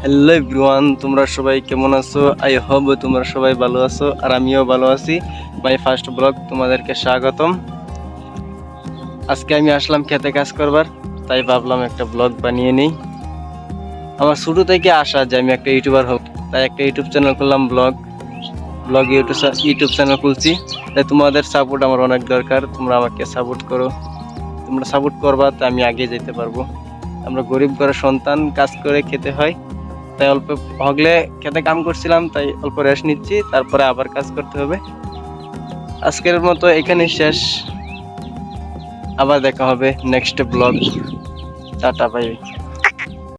Hello everyone, তোমরা সবাই কেমন আছো? আই হোপ তোমরা সবাই ভালো আছো, আর আমিও ভালো আছি। মাই ফার্স্ট ব্লগ, তোমাদেরকে স্বাগতম। আজকে আমি আসলাম খেতে কাজ করবার, তাই ভাবলাম একটা ব্লগ বানিয়ে নিই। আমার শুরু থেকে আশা যে আমি একটা ইউটিউবার হব, তাই একটা ইউটিউব চ্যানেল করলাম। ব্লগ ইউটিউব চ্যানেল খুলছি। তাই তোমাদের সাপোর্ট আমার অনেক দরকার। তোমরা আমাকে সাপোর্ট করো, তোমরা সাপোর্ট করবা, তাই আমি আগে যেতে পারবো। আমরা গরিব ঘরের সন্তান, কাজ করে খেতে হয়। তাই অল্প হগলে খেতে কাম করছিলাম, তাই অল্প রেস্ট নিচ্ছি, তারপরে আবার কাজ করতে হবে। আজকের মতো এখানেই শেষ, আবার দেখা হবে নেক্সট ব্লগ। Tata, by.